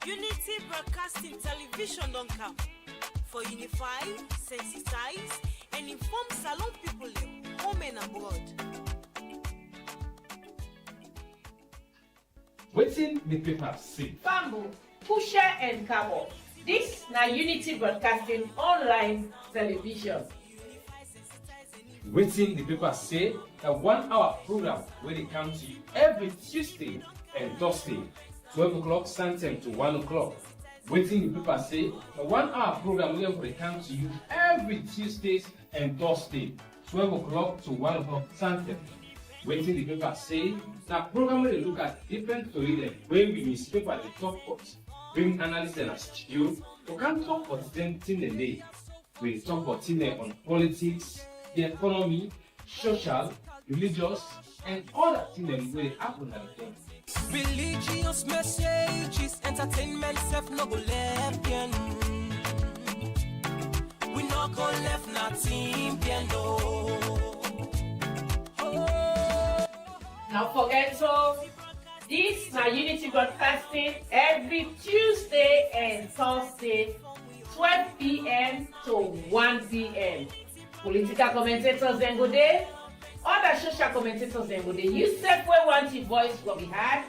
Unity Broadcasting Television don't come for unify, sensitize, and inform Salon people home and abroad. Watin D Paper Say. Bamboo, Pusher and Cabo. This na Unity Broadcasting Online Television. Watin D Paper Say, a 1 hour program where they come to you every Tuesday and Thursday, 12 o'clock Central to 1 o'clock. Watin D Paper Say, a 1 hour program where they come to you every Tuesdays and Thursday, 12 o'clock to 1 o'clock Central. Watin D Paper Say, na program where they look at different stories where we newspaper they talk about, bring analysts in a studio, we can talk about them in the day. We talk about things on politics, the economy, social, religious, and other things where they happen at the time. Religious messages, entertainment, self no go left, yeah. We no go left nothing, yeah, no. Now forget so this na Unity Broadcasting every Tuesday and Thursday, 12 p.m. to 1 p.m. Political commentators then go there. Other social commentators then go there. You said we want your voice what we had.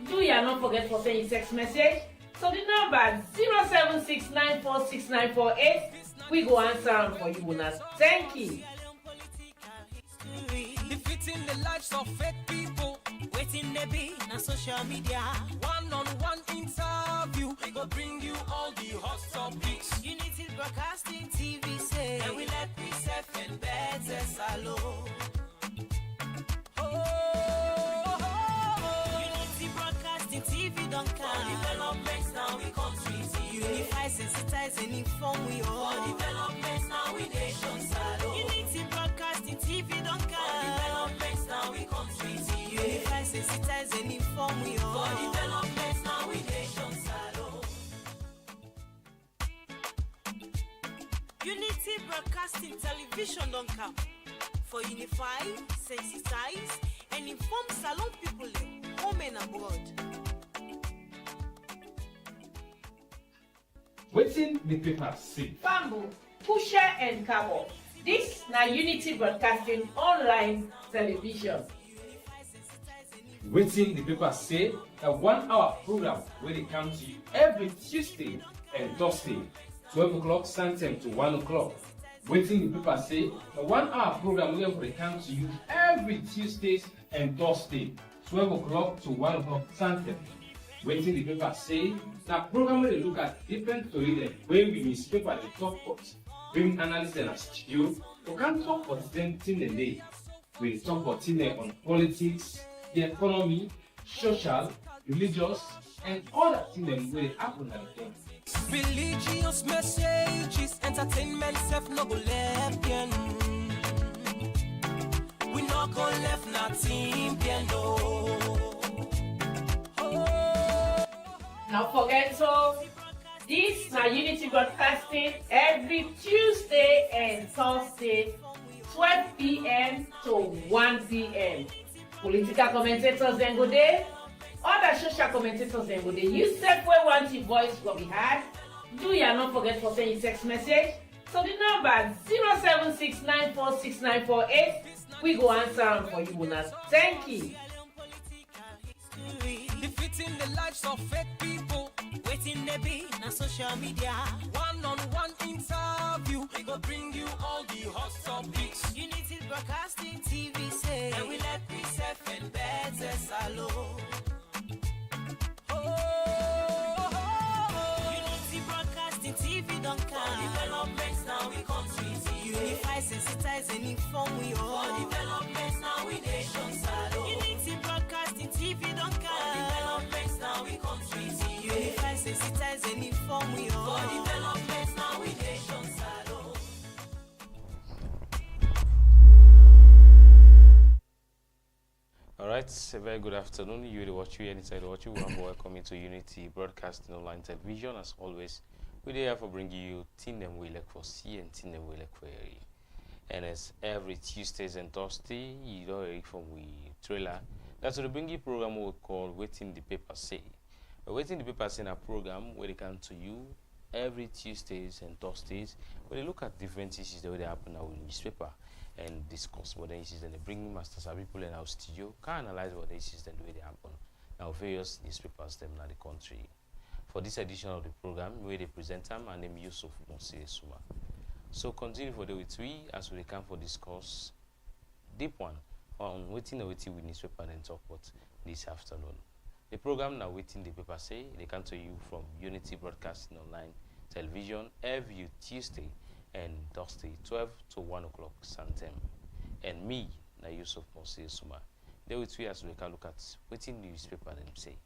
Do ya not forget for sending text message. So the number 076946948. We go answer them for you, Unas. Thank you. Defeating the lives of fake people, waiting they be on social media. One-on-one interview, we go bring you all the hot topics. Unity Broadcasting TV say, and we let we safe and better salo. Unity Broadcasting TV don't come. Developments now we country see. Unify, sensitize and inform we all. Developments now we nation salo. Unity Broadcasting TV don't come. Developments now we country see. Unify, sensitize and inform we all. Developments now we nation salo. Unity Broadcasting Television don't come for unify, sensitize, and inform Salon people home and abroad. Watin D Paper Say. Bamboo, Pusher and Cabo. This na Unity Broadcasting Online Television. Watin D Paper Say, a 1 hour program where they come to you every Tuesday and Thursday, 12 o'clock Central to 1 o'clock. Watin D Paper Say, a 1 hour program where they come to you every Tuesdays and Thursday, 12 o'clock to 1 o'clock Central. Watin D Paper Say, na program where they look at different stories where we newspaper they talk about, bring analysts in a studio, we can talk about them in the day. We talk about things on politics, the economy, social, religious, and other things where they happen at the time. Religious messages, entertainment, self no go left, yeah. We no go left nothing, yeah, no. Now forget so this na Unity Broadcasting every Tuesday and Thursday, 12 p.m. to 1 p.m. Political commentators then go there. Other social commentators then go there. You said we want your voice what we had. Do ya not forget for sending text message. So the number 076946948. We go answer them for you, Unas. Thank you. Defeating the lives of fake people, waiting they be on social media. One-on-one interview, we go bring you all the hot topics. Unity Broadcasting TV say, and we let we safe and better salo. Unity Broadcasting TV don't come. Developments now we country see. Unify, sensitize and inform we all. Developments now we nation salo. Unity Broadcasting TV don't come. Developments now we country see. Unify, sensitize and inform we all. Developments now we nation salo. Alright, a very good afternoon. You the watch you inside watch you. Welcome to Unity Broadcasting Online Television. As always, we are for bringing you Tin them we like for C and Tin them we like for area. And as every Tuesdays and Thursday, you know from we trailer. That's the bring you program we call Watin D Paper Say. Waiting the Paper Say a program where they come to you every Tuesdays and Thursdays, where they look at different issues that they happen now in newspaper and discuss what the issues, and they bring masters of people in our studio, can analyze what the issues and the way they happen now various newspapers them in the country. For this edition of the program, where they present them, and name Yusuf Monsi Suma. So continue for the with we as we come for discuss deep one on waiting with newspaper and talk about this afternoon. The program now Waiting the Paper Say, they come to you from Unity Broadcasting Online Television every Tuesday and Thursday, 12 to 1 o'clock Santem. And me, na Yusuf Monsi Suma. They with we as we can look at Waiting the newspaper and say.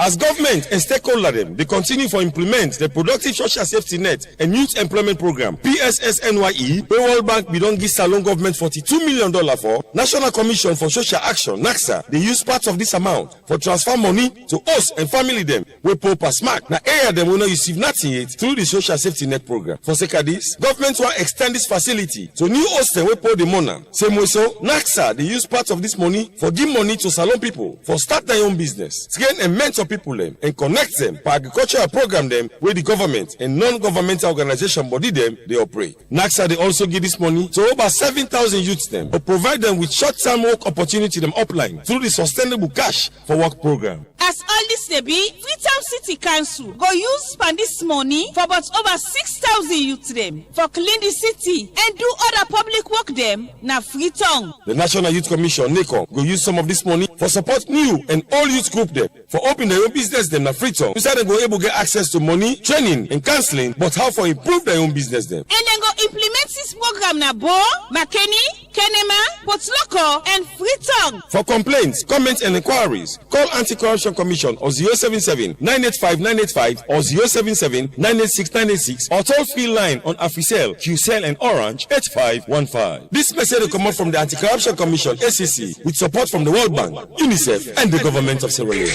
As government and stakeholder them, they continue to implement the Productive Social Safety Net and Youth Employment Program (PSSNYE), where World Bank be don give Salon government $42 million for. National Commission for Social Action (NACSA) they use part of this amount for transfer money to us and family them. We poor pass mark. Now area them will not receive nothing yet through the Social Safety Net Program. For sake of this, government will extend this facility to new hostel we poor the money. Same way so, NACSA they use part of this money for give money to Salon people for start their own business, train and mentor people them and connect them for agricultural program them where the government and non-governmental organization body them they operate. NACSA they also give this money to over 7,000 youths them to provide them with short-term work opportunity them upline through the Sustainable Cash for Work program. As all this dey be, Freetown City Council go use spend this money for about over 6,000 youths them for clean the city and do other public work them na Freetown. The National Youth Commission (NACOM) go use some of this money for support new and old youth group them for open their own business them na Freetown. Inside they go able get access to money, training and counseling, but how for improve their own business them. And then go implement this program na Bo, Makeni, Kenema, Potloko and Freetown. For complaints, comments and inquiries, call Anti-Corruption Commission or 077-985-985 or 077-986-986 or toll-free line on Africell, QCell and Orange 8515. This message will come out from the Anti-Corruption Commission (ACC) with support from the World Bank, UNICEF and the government of Sierra Leone.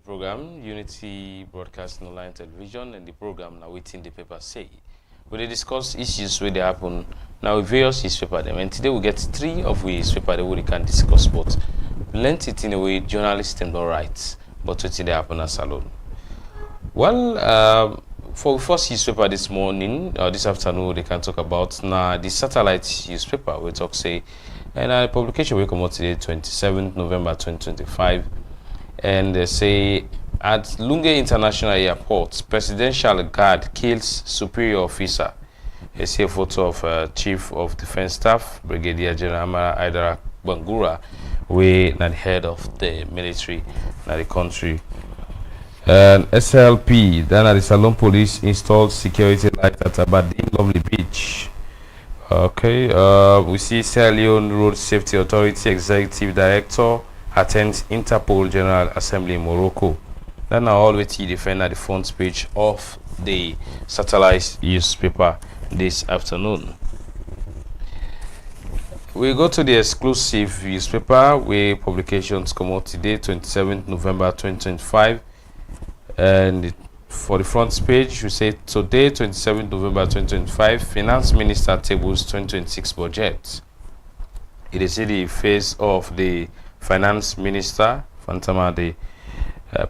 Program Unity Broadcasting Online Television and the program now Waiting the Paper Say. We will discuss issues where they happen now with various newspaper them, and today we get three of we newspaper that we can discuss, but lent it in a way journalists them don't write, but what they happen as alone. Well, for first newspaper this morning or this afternoon they can talk about now the satellite newspaper we talk say, and the publication will come out today 27th November 2025. And they say at Lunge International Airport, presidential guard kills superior officer. They see a photo of Chief of Defense Staff, Brigadier General Amara Aidara Bangura, we not the head of the military in the country. And SLP, then at the Salon Police installed security light at Aberdeen Lovely Beach. Okay, we see Sierra Leone Road Safety Authority Executive Director attends Interpol General Assembly in Morocco. Then now all the defend at the front page of the satellite newspaper this afternoon. We go to the exclusive newspaper where publications come out today, 27th November 2025. And for the front page, we say today, 27th November 2025, Finance Minister tables 2026 budget. It is the face of the Finance Minister, Fantama, the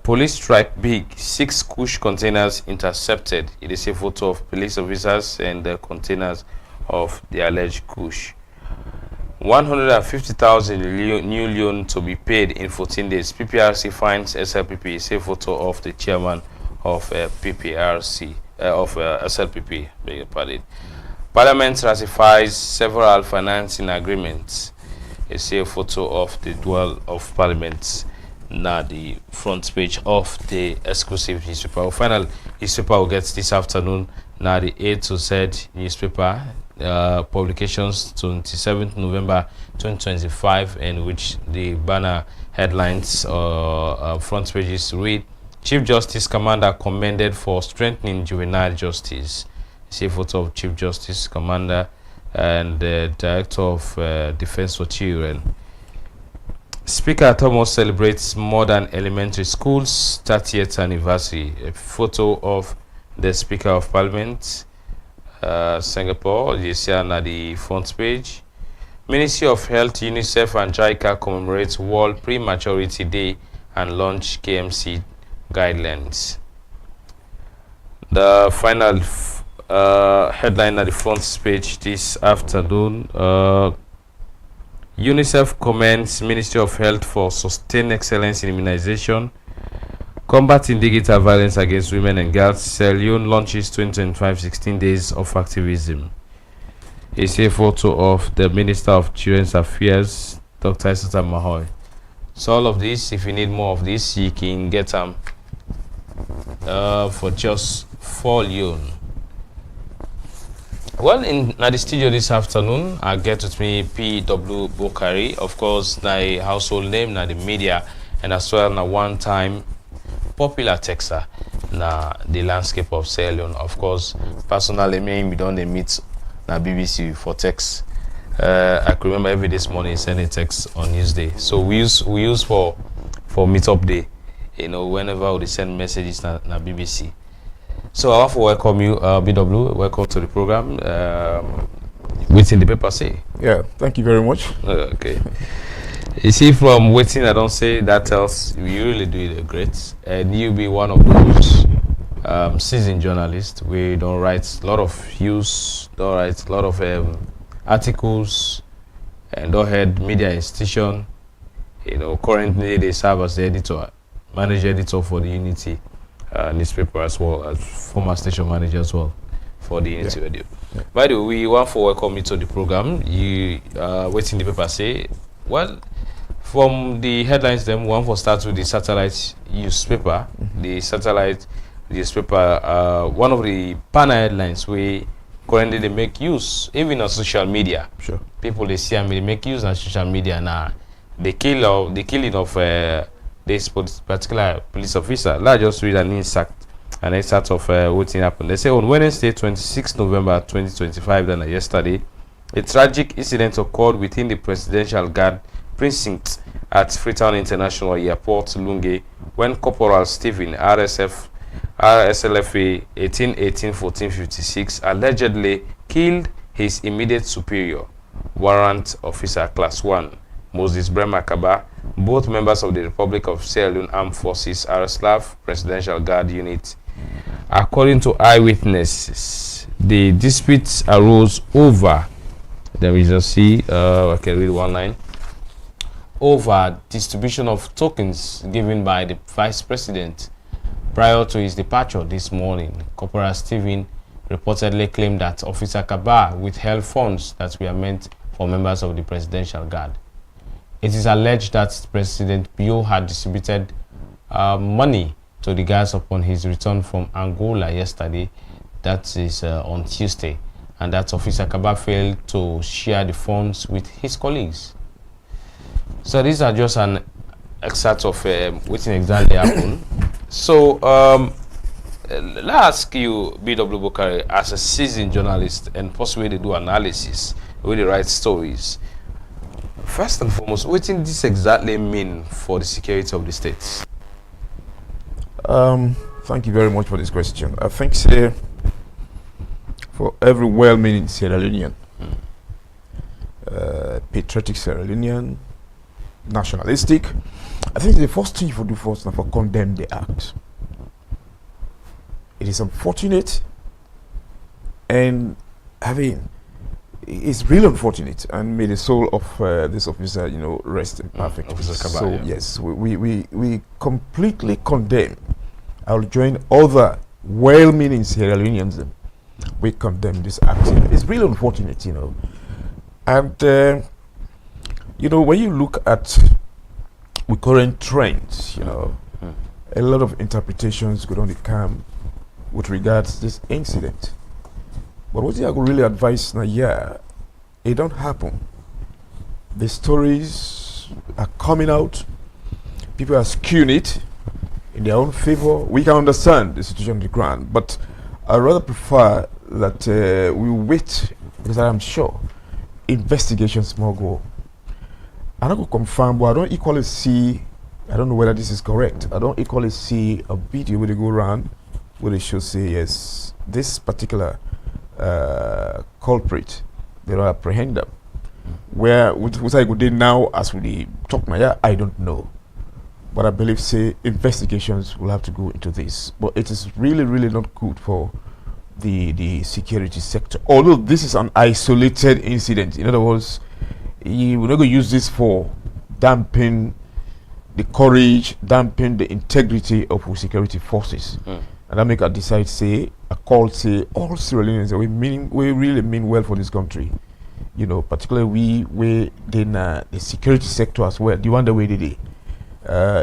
police strike big, 6 kush containers intercepted. It is a photo of police officers and the containers of the alleged kush. 150,000 new loan to be paid in 14 days. PPRC finds SLPP. It's a photo of the chairman of PPRC, of SLPP, beg your pardon. Parliament ratifies several financing agreements. It's a photo of the dual of Parliament. Now the front page of the exclusive newspaper. Final newspaper will get this afternoon. Now the A to Z newspaper. Publications 27th November 2025, in which the banner headlines front pages read: Chief Justice Commander commended for strengthening juvenile justice. See a photo of Chief Justice Commander and the Director of Defense for Children. Speaker Thomas celebrates modern elementary schools 30th anniversary. A photo of the Speaker of Parliament, Singapore, you see on the front page. Ministry of Health, UNICEF and JICA commemorates World Prematurity Day and launch KMC guidelines. The final headline at the front page this afternoon, UNICEF commends Ministry of Health for sustained excellence in immunization, combating digital violence against women and girls. Sierra Leone launches 2025 16 days of activism. It's a photo of the Minister of Children's Affairs, Dr. Isata Mahoy. So all of this, if you need more of this, you can get them for just 4 Leone. Well, in the studio this afternoon, I get with me P.W. Bokari, of course, my household name, na the media, and as well na one-time popular texter na the landscape of Sierra Leone. Of course, personally, me we don't meet na BBC for text. I could remember every this morning sending text on Newsday. So we use for meetup day, you know, whenever we send messages na BBC. So I want to welcome you, BW. Welcome to the program. Watin D Paper Say. Yeah, thank you very much. Okay. You see, from Watin I don't say, that tells you really do it great, and you be one of those seasoned journalists. We don't write a lot of news, don't write a lot of articles, and don't head media institution. You know, currently they serve as the editor, managing editor for the Unity newspaper, as well as former station manager as well for the Unity Radio. Yeah. By the way, we want to welcome you to the program. You Watin D Paper Say. Well, from the headlines, then one for start with the satellite newspaper. The satellite newspaper, one of the panel headlines where currently they make use, even on social media. Sure. People they see and they make use on social media now. The killing of this particular police officer. Let's just read an excerpt of what happened. They say on Wednesday, 26 November 2025, then yesterday, a tragic incident occurred within the Presidential Guard precinct at Freetown International Airport, Lunge, when Corporal Stephen RSLFA 1818-1456 allegedly killed his immediate superior, Warrant Officer Class 1, Moses Brema Kaba, both members of the Republic of Sierra Leone Armed Forces RSLAF Presidential Guard Unit. According to eyewitnesses, the disputes arose over, there is a C, I can read one line, over distribution of tokens given by the Vice President prior to his departure this morning. Corporal Stephen reportedly claimed that Officer Kaba withheld funds that were meant for members of the Presidential Guard. It is alleged that President Bio had distributed money to the guards upon his return from Angola yesterday, that is on Tuesday, and that Officer Kaba failed to share the funds with his colleagues. So these are just an excerpt of what exactly happened. So let's ask you, B.W. Bokari, as a seasoned journalist and possibly they do analysis, where they write stories. First and foremost, what does this exactly mean for the security of the states? Thank you very much for this question. I think for every well-meaning Sierra Leonean, patriotic Sierra Leonean, nationalistic, I think the first thing you do first is for condemn the act. It is unfortunate, and it's really unfortunate, and may the soul of this officer, you know, rest in perfect peace. So yeah. Yes, we completely condemn. I'll join other well-meaning Sierra Leoneans. We condemn this act. It's really unfortunate, you know, and you know, when you look at the current trends, you know, a lot of interpretations go on the camp with regards to this incident. But what I could really advise now, yeah, it don't happen. The stories are coming out. People are skewing it in their own favor. We can understand the situation on the ground, but I rather prefer that we wait, because I am sure investigations more go. I don't confirm, but I don't equally see. I don't know whether this is correct. I don't equally see a video where they go around where they should say yes, this particular culprit, they don't apprehend them. Where which I go there now as we talk now, I don't know. But I believe say investigations will have to go into this. But it is really, really not good for the security sector. Although this is an isolated incident. In other words, we're not going to use this for damping the courage, damping the integrity of our security forces. And that make us decide, say, a call, say, all Sierra Leoneans, we really mean well for this country. You know, particularly we in the security sector as well. The one that we did it.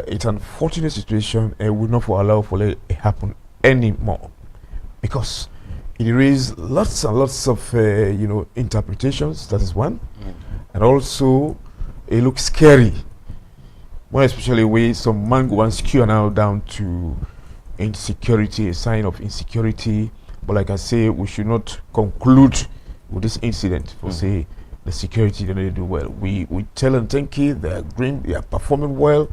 It's an unfortunate situation and will not allow for it to happen anymore, because it raises lots and lots of interpretations. That is one, and also it looks scary. More especially where some man go and skew now down to insecurity, a sign of insecurity. But like I say, we should not conclude with this incident for say the security they do well. We tell and thank you, they're green, they are performing well.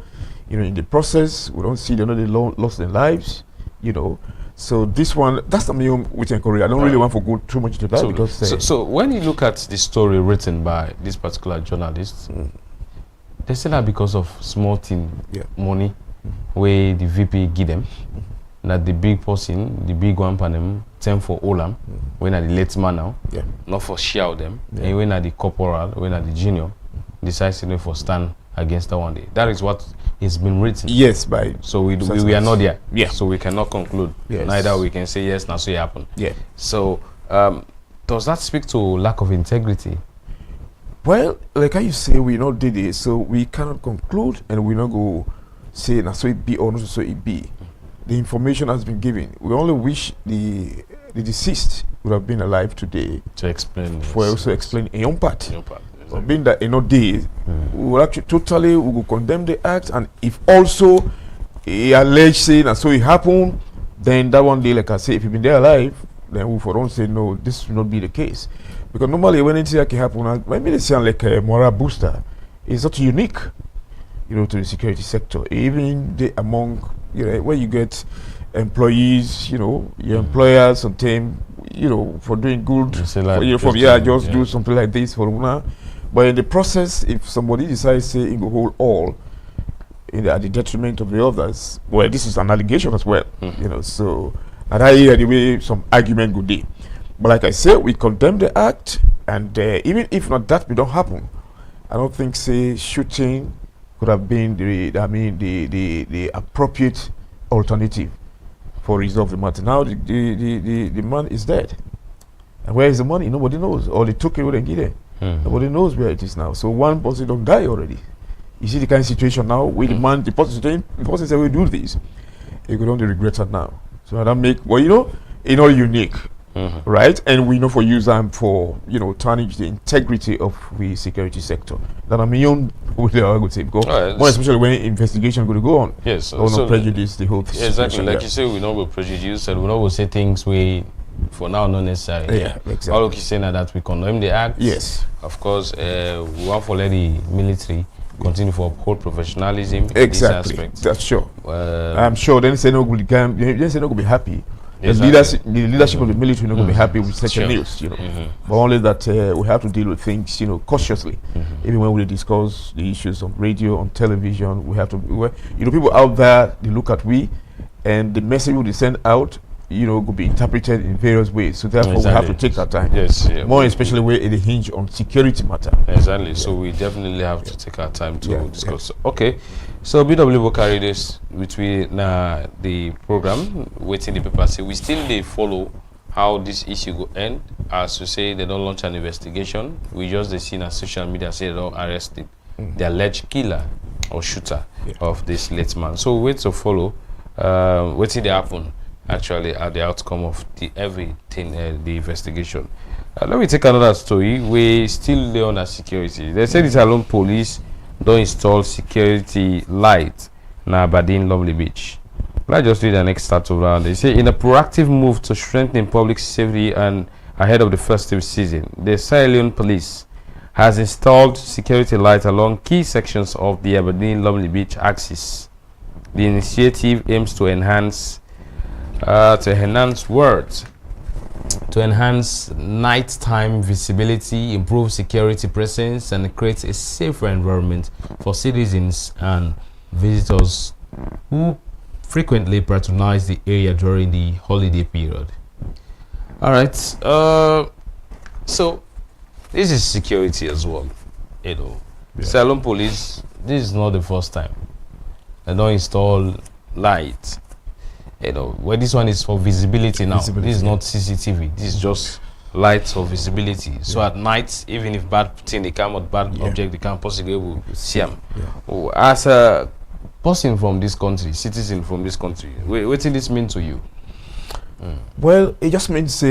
You know, in the process, we don't see they lost their lives. You know, so this one, that's the main we can correct. I don't really want to go too much into that because. So when you look at the story written by this particular journalist, they say that because of small thing money, where the VP give them, that the big person, the big one for them, same for Olam, when at the late man now, not for share them, and when at the corporal, when at the junior, decides to for stand against that one day. That is what it's been written. Yes, by so we are not there. Yeah. So we cannot conclude. Yes. Neither we can say yes, now so it happened. Yeah. So does that speak to lack of integrity? Well, like how you say, we not did it, so we cannot conclude, and we not go say now so it be or not so it be. The information has been given. We only wish the deceased would have been alive today to explain. For also explain a young part. Exactly. Being that in no days, we will actually totally we will condemn the act, and if also he alleged saying and so it happened, then that one day, like I say, if he been there alive, then we for don't say no, this will not be the case. Because normally when anything like happen, maybe they sound like a moral booster. It's not unique, you know, to the security sector. Even among where you get employees, you know, your employers sometimes, you know, for doing good, do something like this for una. But in the process, if somebody decides say it go hold all at the detriment of the others, well, this is an allegation as well, you know. So and I hear the way some argument go there. But like I said, we condemn the act, and even if not that, we don't happen. I don't think say shooting could have been the appropriate alternative for resolve the matter. Now the man is dead, and where is the money? Nobody knows. Or they took it and get it. Nobody knows where it is now. So one person don't die already. You see the kind of situation now with the person say we do this, he could only regret it now. So that make it's all unique. Right, and we know for use them for tarnish the integrity of the security sector. That I would say because more especially when investigation going to go on. Yes, so prejudice the whole situation. Exactly, like you say, we not go prejudice and we not go say things we for now not necessary. Yeah, exactly. All you saying that we condemn the act. Yes, of course, we want for let the military continue to uphold professionalism. Exactly, in this aspect. That's sure. I'm sure then say no will be happy. Exactly. The leadership of the military not going to be happy with such a news, you know. But only that we have to deal with things, cautiously. Even when we discuss the issues on radio, on television, we have to. People out there they look at we, and the message we send out, could be interpreted in various ways. So therefore, we have to take our time. Yes, more especially where it hinge on security matter. Exactly. So we definitely have to take our time to discuss. Okay. So BW will carry this between the program, Watin D Paper Say. We still they follow how this issue go end. As you say, they don't launch an investigation. We just they seen on social media say they don't arrest the alleged killer or shooter of this late man. So we wait to follow. Wait till they happen actually at the outcome of everything the investigation. Let me take another story. We still lay on that security. They said it's alone police don't install security light na Aberdeen Lovely Beach. Let's just read the next start around. They say in a proactive move to strengthen public safety and ahead of the festive season, the Sierra Leone police has installed security lights along key sections of the Aberdeen-Lumley Beach axis. The initiative aims to enhance nighttime visibility, improve security presence, and create a safer environment for citizens and visitors who frequently patronize the area during the holiday period. All right, so this is security as well, you know. Yeah. Salon police, this is not the first time they don't install lights, you know. Well, this one is for visibility now. This is not CCTV. This is just lights for visibility. Yeah. So at night, even if bad thing they come or bad object they can't possibly able to see them. Yeah. As a person from this country, citizen from this country, what does this mean to you? Well, it just means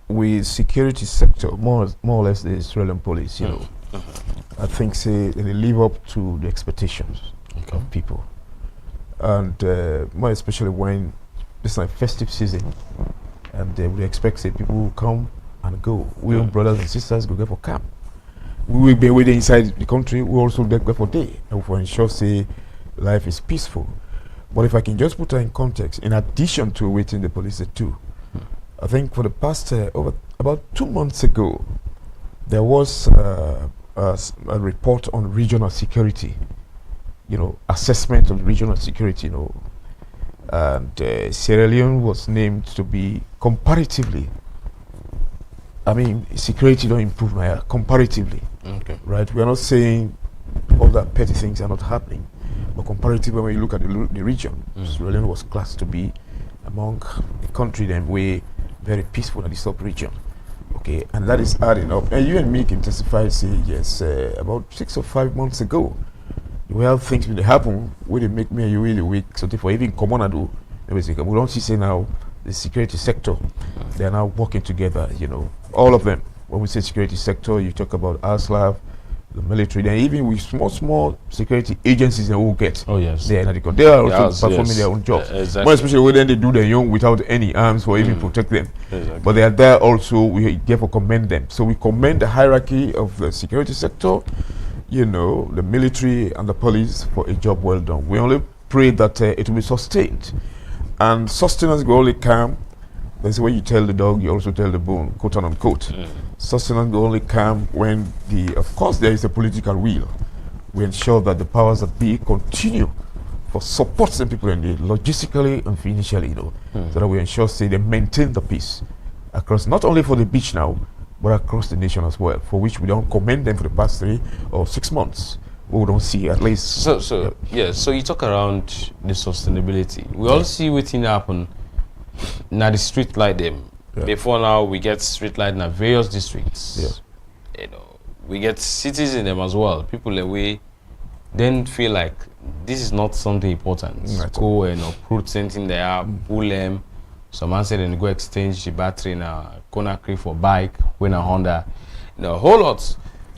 with security sector, more or less the Australian police, you know, I think they live up to the expectations of people, and more especially when it's like festive season, and we expect people will come and go. We brothers and sisters go for camp. We will be waiting inside the country. We also go for day, and for ensure life is peaceful. But if I can just put that in context, in addition to Watin the police too, I think for the past about 2 months ago, there was a report on regional security, you know, assessment of regional security, you know, and Sierra Leone was named to be comparatively, I mean, security don't improve comparatively, right? We are not saying all that petty things are not happening. But comparatively, when you look at the region, Sierra Leone was classed to be among the country that way very peaceful in the sub-region. Okay, and that is adding up. And you and me can testify, say, yes, about 6 or 5 months ago, well, things will happen where they make me really weak. So therefore, even Comonado, we don't see say now the security sector, they are now working together, you know, all of them. When we say security sector, you talk about ASLAV, the military, then even with small security agencies they will get. Oh yes, they are also performing their own jobs. Exactly. More especially when they do their own without any arms for even protect them. Exactly. But they are there also. We therefore commend them. So we commend the hierarchy of the security sector, you know, the military and the police for a job well done. We only pray that it will be sustained, and sustenance will only come. That's when you tell the dog, you also tell the bone, quote unquote. Sustenance will only come when of course, there is a political will. We ensure that the powers that be continue for supporting people in the logistically and financially, you know, so that we ensure they maintain the peace across, not only for the beach now, but across the nation as well, for which we don't commend them for the past 3 or 6 months. We don't see at least. So you talk around the sustainability. We all see what's happen. Now the street light them. Before now we get street light in various districts. You know, we get cities in them as well. People away then feel like this is not something important. Go and uproot something there, pull them. Some man said then go exchange the battery in a Conakry for bike, when a Honda. You know, a whole lot.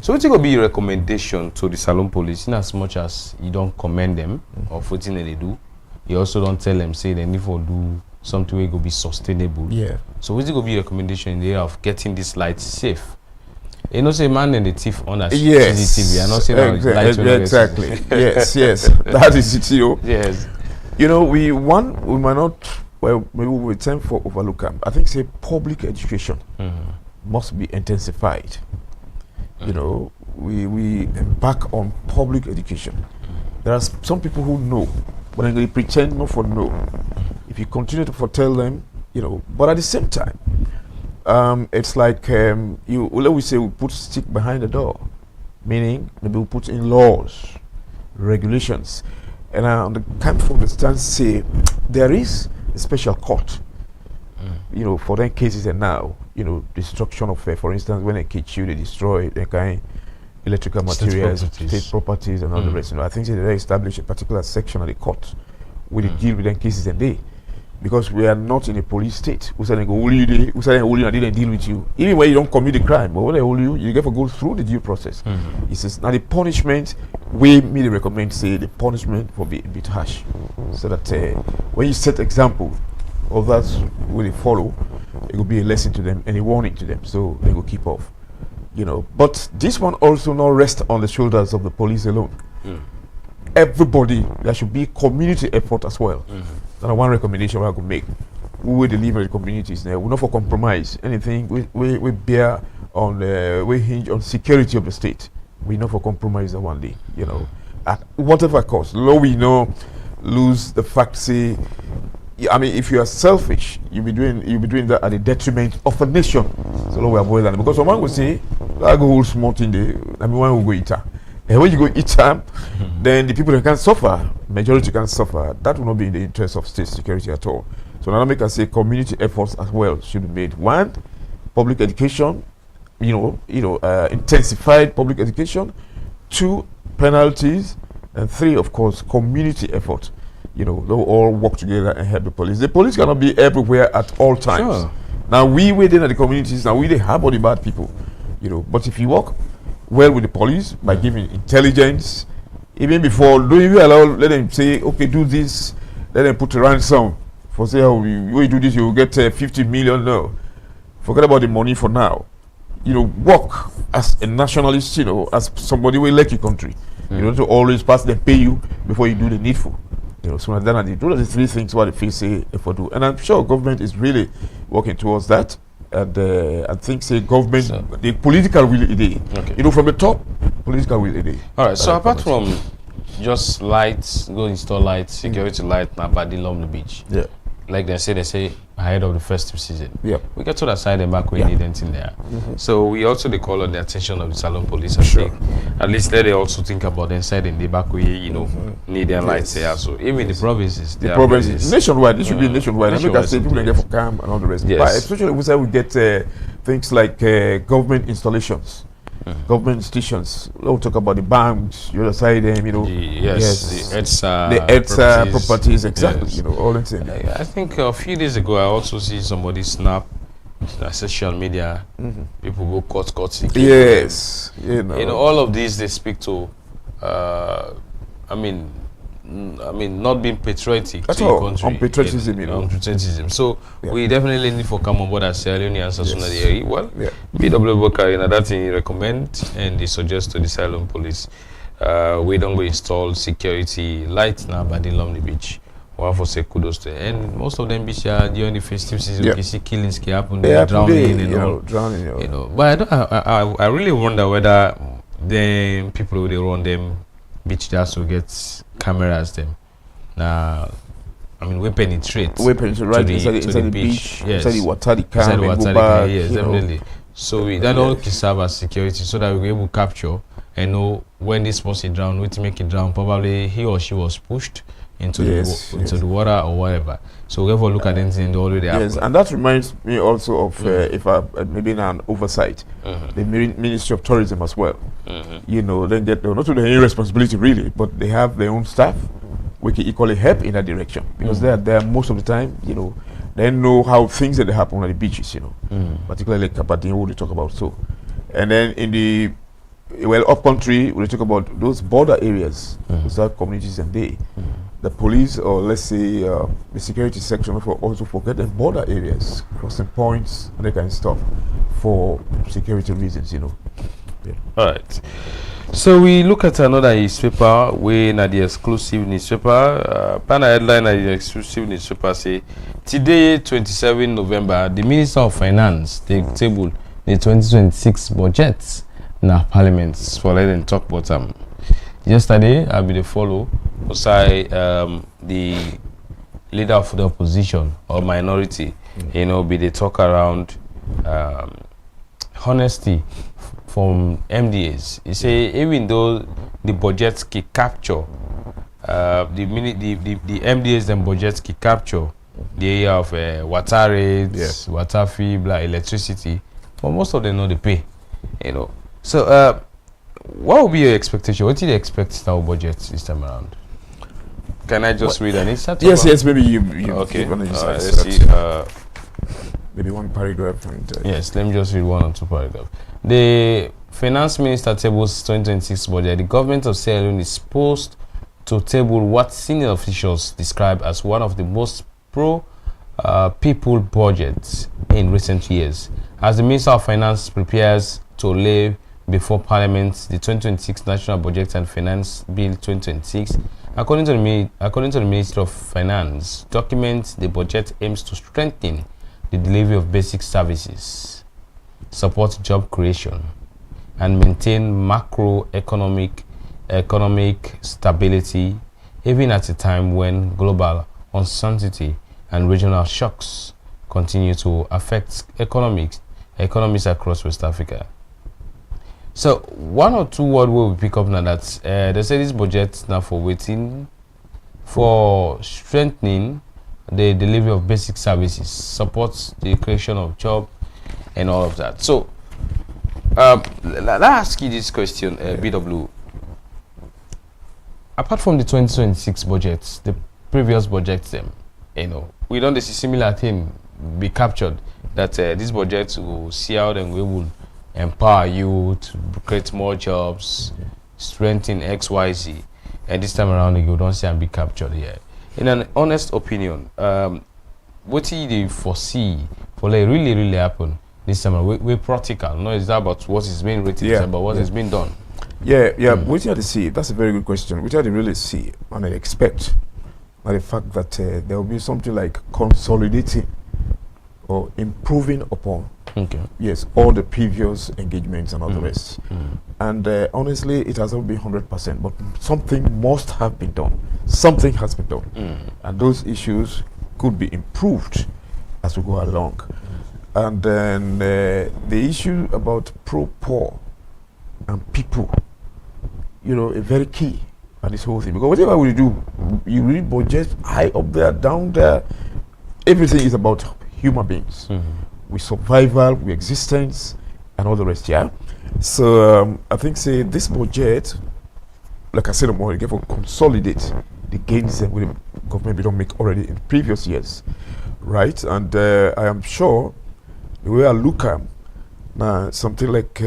So what's going to be your recommendation to the Salon police in as much as you don't commend them or what they do, you also don't tell them say they need to do something will be sustainable. So what's going to be your recommendation in the area of getting this light safe? You know, say man and the thief on a CCTV. I know say exactly. yes. That is it, you know. Yes. You know, we might not. Well, maybe we tend for overlook them. I think say public education must be intensified. You know, we embark on public education. There are some people who know, but they pretend not for know. If you continue to foretell them, you know, but at the same time, it's like we say we put stick behind the door, meaning maybe we put in laws, regulations, and on the camp for the stand say there is a special court, you know, for them cases. And now, you know, destruction of, for instance, when they catch you, they destroy the kind electrical materials, state properties, and all the rest. You know, I think they establish a particular section of the court where they deal with them cases and they. Because we are not in a police state. We say they go hold you, we say they hold you and they deal with you. Even when you don't commit the crime, but when they hold you, you get to go through the due process. It says now the punishment, we merely recommend say the punishment will be a bit harsh, so that when you set example, others will follow. It will be a lesson to them and a warning to them, so they will keep off. you know. But this one also not rest on the shoulders of the police alone. Everybody, there should be community effort as well. That's one recommendation I could make. We will deliver the communities there. We're not for compromise. Anything we bear on, we hinge on security of the state. We're not for compromise that one day, you know. At whatever cost. Though we know, lose the fact, say, I mean, if you are selfish, you'll be doing that at the detriment of a nation. So we avoid that. Because someone will say, I go hold small thing there, I mean, one will go eat her. And when you go eat them, then the people that can suffer, majority can suffer. That will not be in the interest of state security at all. So now make us say community efforts as well should be made. One, public education, intensified public education. Two, penalties, and three, of course, community effort. You know, they'll all work together and help the police. The police cannot be everywhere at all times. Sure. Now we within the communities, now we they have all the bad people, you know. But if you work well with the police by giving intelligence, even before, don't even allow, let them say, okay, do this, let them put a ransom for say, oh, you do this, you will get 50 million. No, forget about the money for now. You know, work as a nationalist, you know, as somebody will like your country. You know, to always pass them, pay you before you do the needful. You know, so then those are the three things what the face say if I do, and I'm sure government is really working towards that. And I think say government, the political will it is. Okay. You know, from the top, political will it is. All right. So apart from just lights, go install lights, security light, now by the Long Beach. Yeah. Like they say ahead of the festive season. Yeah. We get to that side and back when need anything there. So we also they call on the attention of the Salon police and say, at least they also think about the inside and the back way, you know, need their lights there. So even the provinces, the provinces nationwide, it should be nationwide. I make us say people get for camp and all the rest. Yes. But especially we say we get things like government installations. Government stations. We'll talk about the banks, you other side them, you know. The EDSA, properties, exactly. Yes. You know, all that thing. I think a few days ago I also see somebody snap social media. People go cut. Yes. You know, all of these they speak to I mean not being patriotic That's to all. your country. On patriotism, you know. On patriotism. So we definitely need to come on board as Sierra Leoneans as soon as they are. Well, BW Boka, you know, that thing recommend and they suggest to the Ceylon police. We don't go install security lights now by the Lumley Beach. One for say kudos to, and most of them be during the festive season. You see killings can happen, drowning and all. You know, but I really wonder whether the people who they run them beach just will get cameras them. Now, I mean, we penetrate right inside the beach, yes. inside the water, the Inside camp, the water, back, yes, definitely. So that all can serve as security, so that we're able to capture and know when this person drowned, what to make it drown. Probably he or she was pushed into the water or whatever. So we have a look at anything already. Yes, and that reminds me also of if I maybe an oversight, the Ministry of Tourism as well. You know, then they're not to any responsibility really, but they have their own staff. We can equally help in that direction because they're there most of the time. You know, they know how things that happen on the beaches. You know, particularly like Kapatin, what we talk about. So, and then in the up country, we talk about those border areas, those communities, and the police, or let's say the security section, also forget the border areas, crossing points, and that kind of stuff for security reasons. You know. All right. So we look at another newspaper, we na the exclusive newspaper. Panel headline na the exclusive newspaper say today, 27 November, the Minister of Finance they table the 2026 budget na Parliament for letting talk about yesterday I be the follow beside the leader of the opposition or minority, you know, be the talk around honesty from MDAs. He say even though the budgets can capture the MDAs then budgets can capture the area of water rates, water fee, electricity, but most of them know they pay, you know. So what would be your expectation? What did you expect in our budget this time around? Can I just read an insert? Yes, maybe you okay. Let's see. Maybe one paragraph. Yes, let me just read one or two paragraphs. The Finance Minister tables 2026 budget. The government of Sierra Leone is supposed to table what senior officials describe as one of the most pro-people budgets in recent years. As the Minister of Finance prepares to lay before Parliament the 2026 National Budget and Finance Bill 2026. According to the Ministry of Finance, document the budget aims to strengthen the delivery of basic services, support job creation, and maintain macroeconomic stability, even at a time when global uncertainty and regional shocks continue to affect economies across West Africa. So one or two words we will pick up now that they say this budget now for waiting for strengthening the delivery of basic services, supports the creation of job and all of that. So let me ask you this question, BW. Apart from the 2026 budget, the previous budgets, we don't see similar thing be captured that this budget will see out and we will empower you to create more jobs, strengthen XYZ, and this time around you don't see and be captured here. In an honest opinion, what do you foresee for like really happen this time around? We're practical, no, it's not about what is being written, it's about what is being done. What you have to see, that's a very good question. What you have to really see and I expect are the fact that there will be something like consolidating or improving upon all the previous engagements and all the rest. And honestly, it has not been 100%, but something must have been done. Something has been done. And those issues could be improved as we go along. And then the issue about pro-poor and people, a very key at this whole thing. Because whatever we do, you read budget high up there, down there, everything is about human beings. With survival, with existence, and all the rest, So I think, this budget, like I said a moment ago, consolidate the gains that the government don't make already in previous years, right? And I am sure the way I look at something like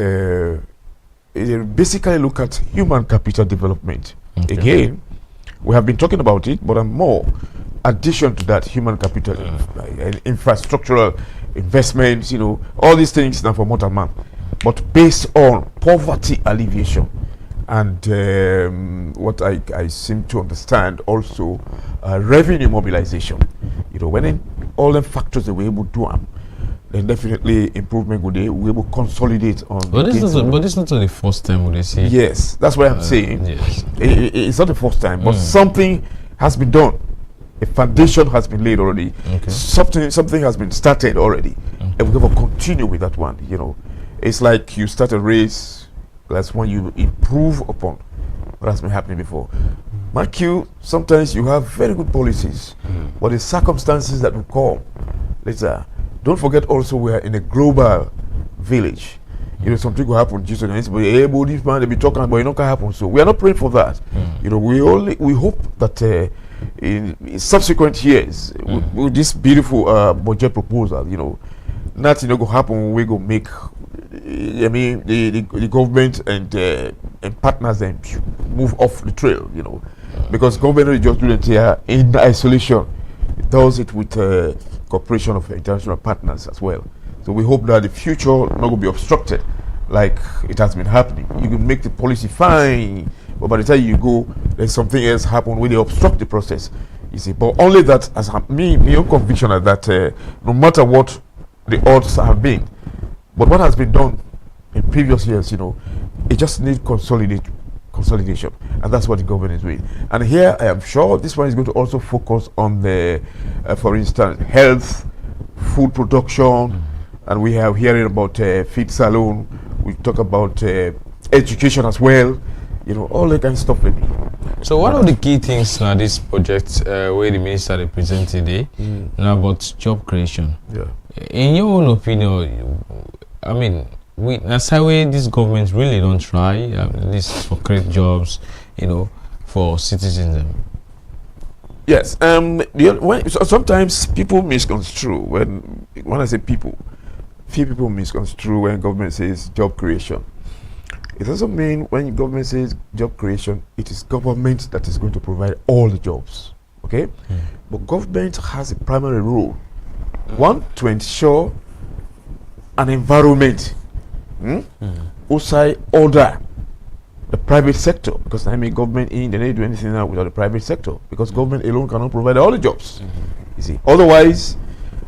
basically look at human capital development. Again, we have been talking about it, but more addition to that human capital, infrastructural investments, all these things now for mortal man, but based on poverty alleviation and what I seem to understand also revenue mobilization. When all the factors that we're able to do, then definitely improvement would we able to consolidate on. But this is not the first time we see. Yes, that's what I'm saying. Yes. It's not the first time, but something has been done. A foundation has been laid already. Something has been started already, and we're going to continue with that one. It's like you start a race. That's when you improve upon what has been happening before. Mark you, sometimes you have very good policies, but the circumstances that will come later. Don't forget also we are in a global village. Something will happen. Jesus, this man they be talking about, it not can happen. So we are not praying for that. We hope that in subsequent years with this beautiful budget proposal, nothing going to happen. We go make. The government and partners then move off the trail. Because government just do it here in isolation. It does it with cooperation of international partners as well. So we hope that the future not going to be obstructed like it has been happening. You can make the policy fine, but by the time you go, there's something else happen where they obstruct the process. You see, but only that as my own conviction is that no matter what the odds have been, but what has been done in previous years, it just needs consolidation, and that's what the government is doing. And here I am sure this one is going to also focus on the for instance health, food production, and we have hearing about feed salon. We talk about education as well, all that kind of stuff. Maybe. So one of the key things now this project where the minister represented today now about job creation. In your own opinion, I mean, that's how these governments really don't try at least for create jobs, for citizens. Yes. Sometimes people misconstrue when I say people. Few people misconstrue when government says job creation. It doesn't mean when government says job creation, it is government that is going to provide all the jobs. Okay? But government has a primary role. One, to ensure an environment outside order the private sector, because I mean government in, they don't do anything now without the private sector, because government alone cannot provide all the jobs. You see, otherwise,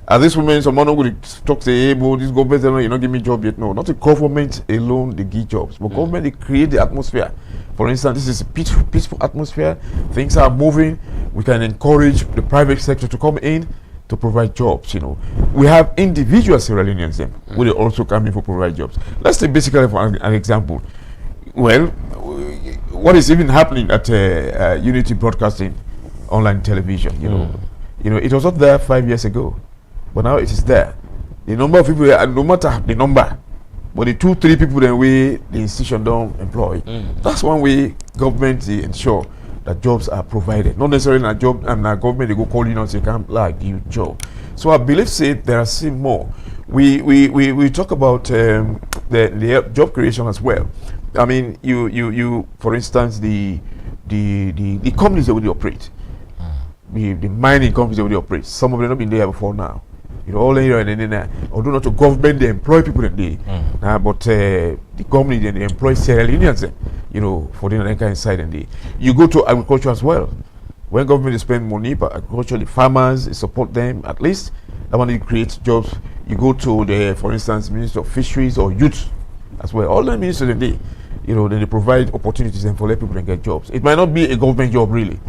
at this moment, someone will talk to hey, this government, you not give me job yet. No, not the government alone, they give jobs, but government, they create the atmosphere. For instance, this is a peaceful atmosphere. Things are moving. We can encourage the private sector to come in to provide jobs. You know, we have individual Sierra Leoneans then will also come in for provide jobs. Let's take basically for an example. Well, what is even happening at Unity Broadcasting online television? You know, it was not there 5 years ago, but now it is there. The number of people, no matter the number, but the 2-3 people then we the institution don't employ. That's one way government ensure that jobs are provided. Not necessarily a job and a government they go call you and say can't like you job. So I believe say there are still more. We talk about the job creation as well. I mean you for instance the companies that we operate. The mining companies that we operate. Some of them have been there before now. You know, all in there. Although not to government, they employ people in there. But the company then they employ Sierra Leoneans, you know, for the kind of side and the. You go to agriculture as well. When government spend money, but agriculture, the farmers they support them at least. That one creates jobs. You go to the, for instance, Minister of Fisheries or Youth as well. All the ministers in there, you know, then they provide opportunities and for let people and get jobs. It might not be a government job really,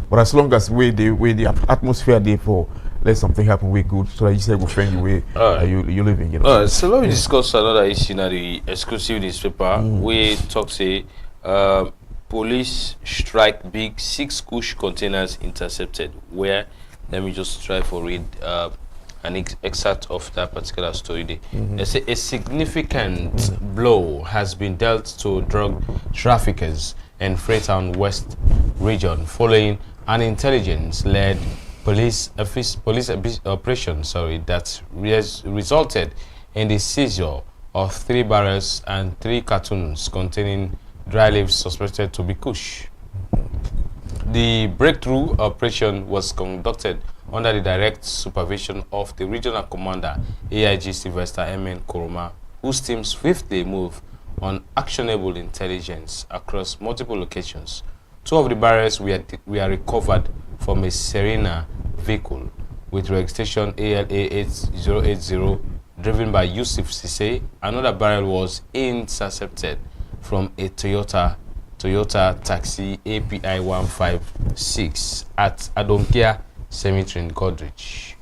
but as long as the atmosphere there for let something happen, we good, so that you say go friend you way you living, you know. So let me discuss another issue now, the exclusive newspaper. We talk say police strike big, 6 Kush containers intercepted. Where let me just try for read an excerpt of that particular story there. They say a significant blow has been dealt to drug traffickers in Freetown West region following an intelligence-led police operation that resulted in the seizure of 3 barrels and 3 cartons containing dry leaves suspected to be kush. The breakthrough operation was conducted under the direct supervision of the regional commander AIG Sylvester MN Koroma, whose team swiftly moved on actionable intelligence across multiple locations. 2 of the barrels were recovered from a Serena vehicle with registration ALA 8080 driven by Yusuf Sise. Another barrel was intercepted from a Toyota taxi API 156 at Adonkia Cemetery in Godrich.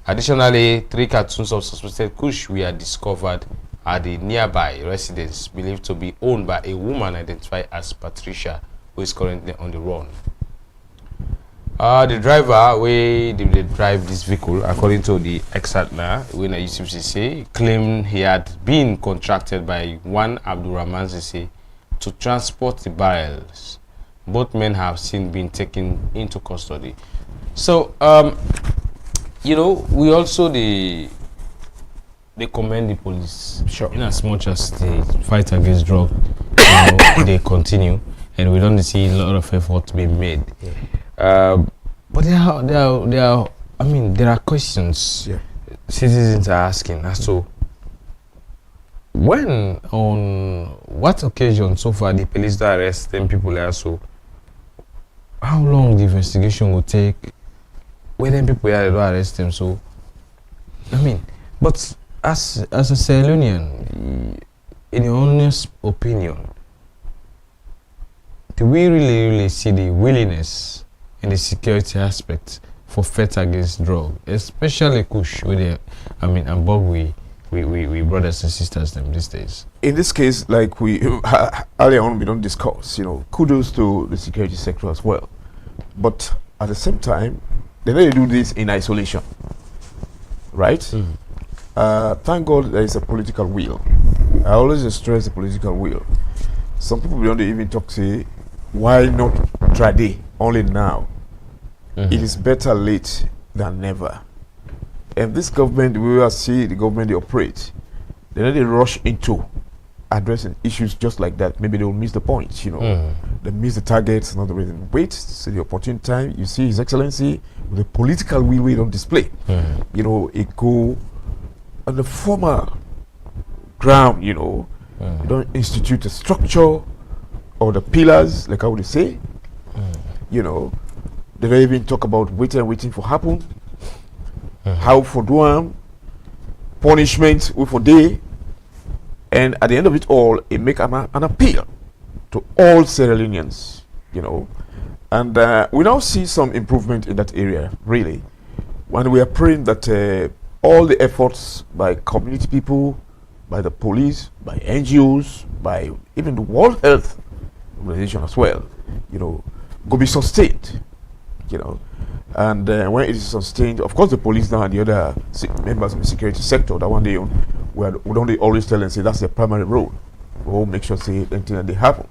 Additionally, 3 cartons of suspected kush were discovered at the nearby residence believed to be owned by a woman identified as Patricia, who is currently on the run. The driver, where they drive this vehicle, according to the excerpt now, when I used to say, claimed he had been contracted by one Abdurrahman Sisi to transport the barrels. Both men have since been taken into custody. So, you know, we also they commend the police, Sure. in as much as the fight against drug, you know, they continue, and we don't see a lot of effort being made. But there are I mean, there are questions citizens are asking as to when, on what occasion so far the police that arrest 10 people also, how long the investigation will take, when them people here don't arrest them. So I mean, but as a Sierra Leonean, in your honest opinion, do we really see the willingness in the security aspect for fight against drug, especially kush with the, I mean, and Bogwe, we brothers and sisters them these days? In this case, like we earlier on, we don't discuss, you know, kudos to the security sector as well. But at the same time, they don't do this in isolation, right? Thank God there is a political will. I always stress the political will. Some people don't even talk, say, why not try day only now? It is better late than never. And this government, we will see the government they operate, they don't rush into addressing issues just like that. Maybe they will miss the point, you know. They miss the targets, not the reason. Wait, see the opportune time, you see His Excellency with the political will we don't display. You know, it go on the former ground, you know, They don't institute a structure or the pillars, like I would say. You know, they don't even talk about waiting for happen. How for do punishment for day. And at the end of it all, it make an appeal to all Sierra Leoneans, you know. And we now see some improvement in that area, really. When we are praying that all the efforts by community people, by the police, by NGOs, by even the World Health Organization as well, you know, go be sustained, you know. And when it is sustained, of course, the police now and the other members of the security sector, that one day we don't always tell and say that's their primary role. We'll make sure say anything that they happen.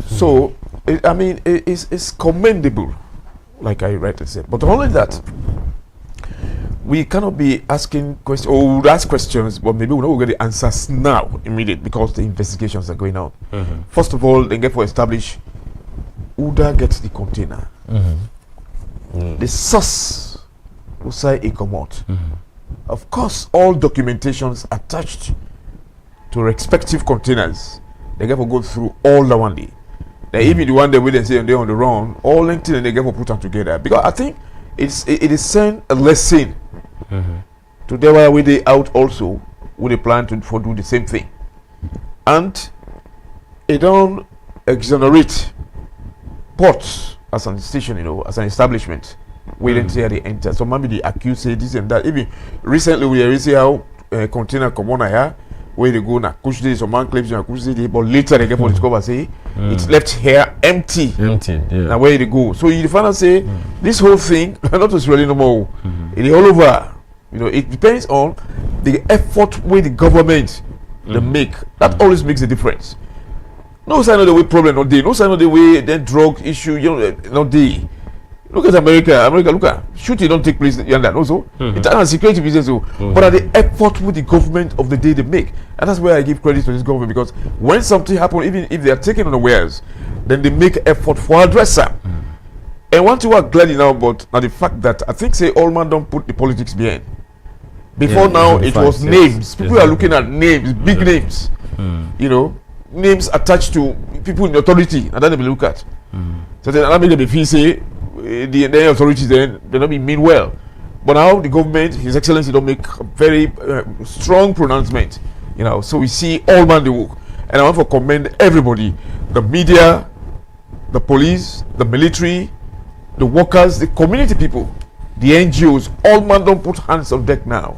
So, it's commendable, like I rightly said. But only that, we cannot be asking questions, or we would ask questions, but maybe we don't get the answers now, immediate, because the investigations are going on. First of all, they get for establish who that gets the container. The source will say it come out. Of course, all documentations attached to respective containers, they get to go through all the one day. They even the one day where they say they're on the run, all LinkedIn and they get to put them together. Because I think it is sent a lesson to their way they out also with a plan to do the same thing. And it don't exonerate ports as an institution, you know, as an establishment. We didn't say they enter. So maybe they accuse say this and that. Even recently we see how container come on here where they go now push this, some man claims you push this, but later they get for discover say it's left here empty. Now where they go. So you find out say this whole thing not just really no more. It is all over. You know, it depends on the effort where the government they make. That always makes a difference. No sign of the way problem not there. No sign of the way then drug issue, you know, not there. Look at America, look at shooting don't take place yonder also. It's a security business, but at the effort with the government of the day they make. And that's where I give credit to this government, because when something happens, even if they are taken unawares, then they make effort for address them. And one thing we're glad now about now the fact that I think say all man don't put the politics behind. Before now it was names. People are looking at names, big names. You know, names attached to people in authority, and then they will look at. So then I mean they feel say the authorities then they don't mean well, but now the government, His Excellency, don't make a very strong pronouncement, you know. So we see all man the work, and I want to commend everybody, the media, the police, the military, the workers, the community people, the NGOs. All man don't put hands on deck now.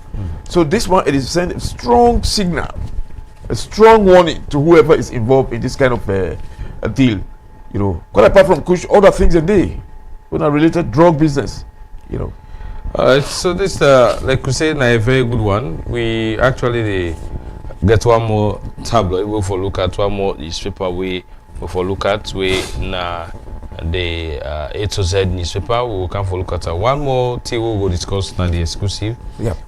So this one, it is send a strong signal, a strong warning to whoever is involved in this kind of a deal, you know. Quite apart from push other things a day. When a related drug business, you know. So this, like we say, a very good one. We actually get one more tabloid. We for look at one more newspaper. We for look at na the A to Z newspaper. We can for look at one more thing. We will discuss now the exclusive.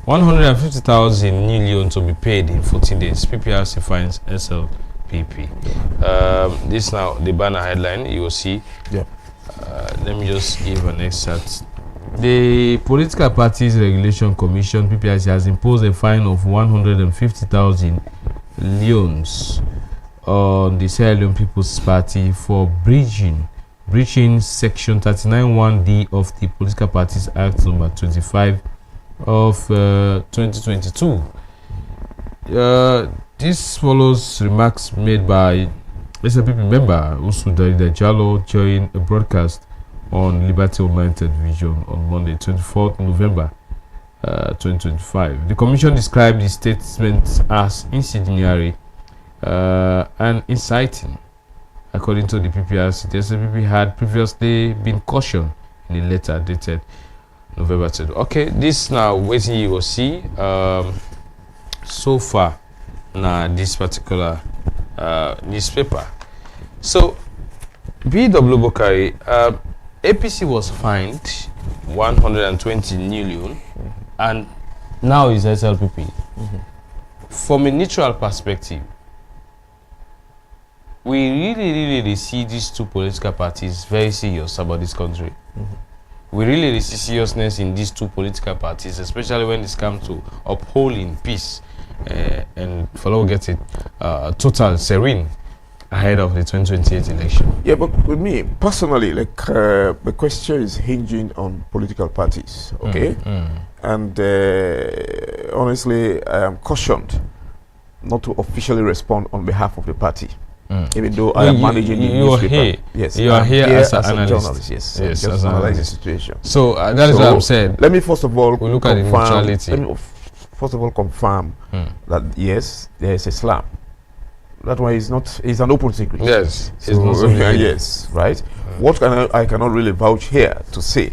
150,000 new loan to be paid in 14 days. PPRC fines SLPP. This now the banner headline. You will see. Let me just give an excerpt. The Political Parties Regulation Commission (PPRC) has imposed a fine of 150,000 leones on the Sierra Leone People's Party for breaching Section 39(1)(d) of the Political Parties Act Number 25 of 2022. This follows remarks made by SLPP member Usudari Jallo during a broadcast on Liberty Online Television on Monday, 24th November 2025. The Commission described the statement as incendiary and inciting. According to the PPRC, the SLPP had previously been cautioned in a letter dated November 2. Okay, this now waiting you will see so far now this particular newspaper. So BW Bokari, APC was fined 120 million and now is SLPP. From a neutral perspective, we really see these two political parties very serious about this country. we really see seriousness in these two political parties, especially when it comes to upholding peace and follow get it total serene ahead of the 2028 election. Yeah, but with me personally, like the question is hinging on political parties, okay? And honestly, I am cautioned not to officially respond on behalf of the party, even though I am managing the newspaper. Here. Yes, you are here as an a analyst. journalist. Yes, yes, just as an analyze the analyst. situation. So that is what I'm saying. Let me first of all we look at the neutrality. Let me first of all confirm that yes, there is Islam. That one is not. It's an open secret. Yes, So, it's not so yes, right. What I cannot really vouch here to say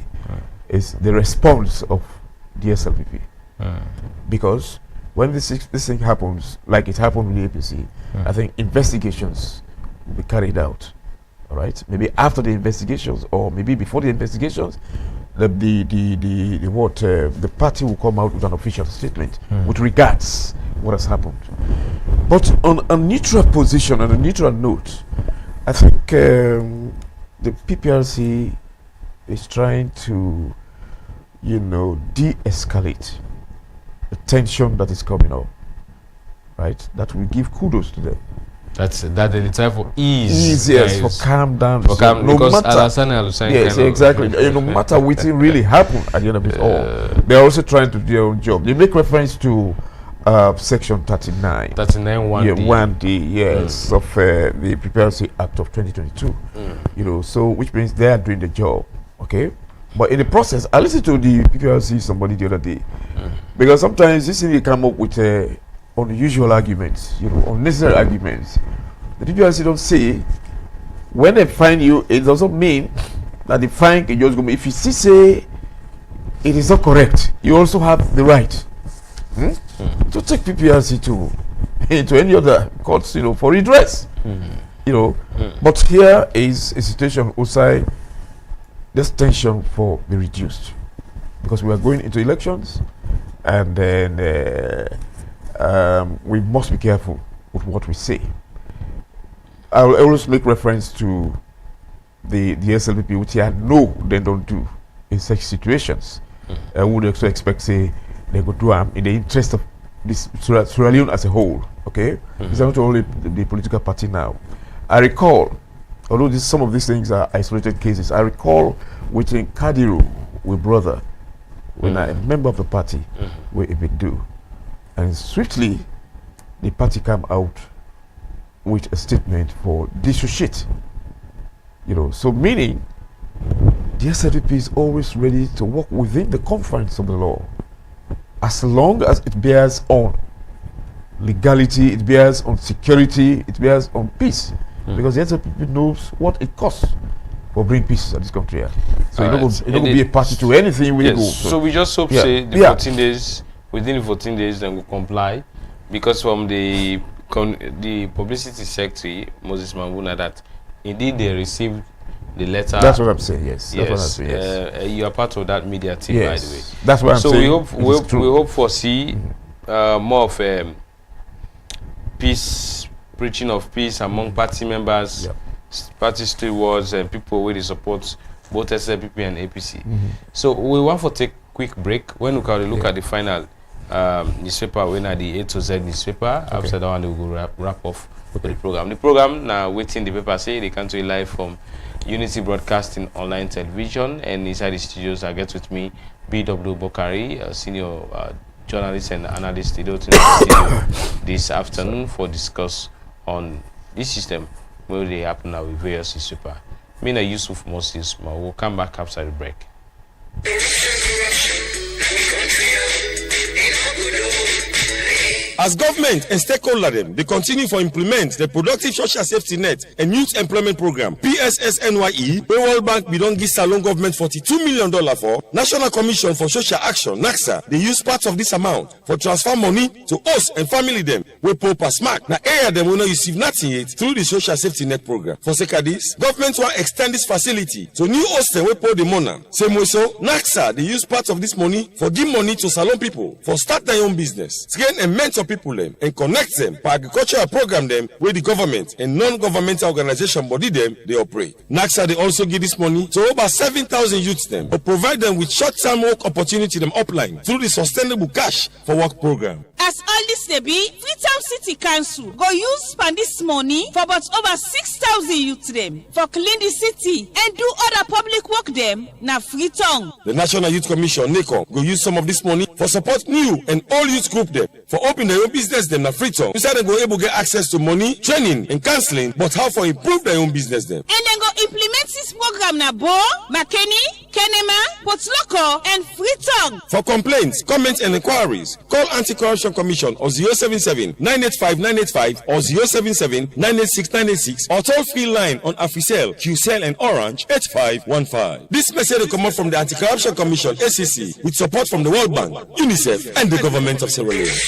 is the response of the SLPP, because when this thing happens, like it happened with the APC, I think investigations will be carried out. All right, maybe after the investigations, or maybe before the investigations, the party will come out with an official statement with regards what has happened. But on a neutral position, on a neutral note, I think the PPRC is trying to, de-escalate the tension that is coming up. Right, that we give kudos to them. That's that the time for ease. Yes, for calm down. For calm, no because matter, yes, exactly. No matter what really happened at the end of it all, they're also trying to do their own job. They make reference to Section 39. 39 1D. Yeah, 1D, yes, of the PPRC Act of 2022. So which means they are doing the job. Okay, but in the process, I listened to the PPRC somebody the other day, because sometimes this thing they come up with unusual arguments, unnecessary arguments. The PPRC don't say when they find you, it doesn't mean that the fine can just go. If you still say it is not correct, you also have the right to take PPRC to any other courts, for redress. But here is a situation outside this tension for be reduced, because we are going into elections, and then we must be careful with what we say. I will always make reference to the SLPP, which I know they don't do in such situations. I would also expect, say, they could do in the interest of this Sierra Leone as a whole. Okay, it's not only the political party now. I recall, although some of these things are isolated cases, I recall within Kadiru, with brother, when I'm a member of the party, we even do. And swiftly, the party come out with a statement for dissociate. So meaning, the SLPP is always ready to work within the confines of the law, as long as it bears on legality, it bears on security, it bears on peace, because the SLPP knows what it costs for bringing peace in this country. So it's not going to be a party to anything we go. So we just hope say the 14 days. Within the 14 days, then we comply, because from the publicity secretary, Moses Mambuna, that indeed they received the letter. That's what I'm saying. Yes. Yes. That's what I'm saying, yes. You are part of that media team, by the way. That's what I'm saying. So we hope for see more of peace, preaching of peace among party members, party stewards, and people with the support both SLPP and APC. So we want to take quick break. When we can look at the final newspaper, when at the A to Z newspaper, after that one we will wrap off with the program. The program now Watin D Paper Say, they come to you live from Unity Broadcasting Online Television, and inside the studios I get with me BW Bokari, a senior journalist and analyst this afternoon for discuss on this system where they happen now with various newspaper. Mina Yusuf Moses, we'll come back after the break. As government and stakeholder them, they continue to implement the Productive Social Safety Net and Youth Employment Program, PSSNYE, where World Bank we don't give Salon government $42 million for. National Commission for Social Action, NACSA, they use part of this amount for transfer money to us and family them. We pull per smack. Now, area them will not receive nothing yet through the Social Safety Net Program. For sake of this, government will extend this facility to new hostel we pull the money. Same way so, NACSA, they use part of this money for give money to Salon people for start their own business. Again, and mentor people people them and connect them for agricultural program them where the government and non-governmental organization body them they operate. NACSA they also give this money to over 7,000 youths them or provide them with short-term work opportunity them upline through the sustainable cash for work program. As all this dey be, Freetown City Council go use spend this money for about over 6,000 youth them for clean the city and do other public work them na Freetown. The National Youth Commission NACOM go use some of this money for support new and old youth group them for open their own business them na Freetown. Inside they go able get access to money, training and counseling, but how for improve their own business them. And then go implement this program na Bo, Makeni, Kenema, Potloko and Freetown. For complaints, comments and inquiries, call Anti-Corruption Commission or 077-985-985 or 077-986-986 or toll-free line on Africell, QCell and Orange 8515. This message will come out from the Anti-Corruption Commission ACC with support from the World Bank, UNICEF and the government of Sierra Leone.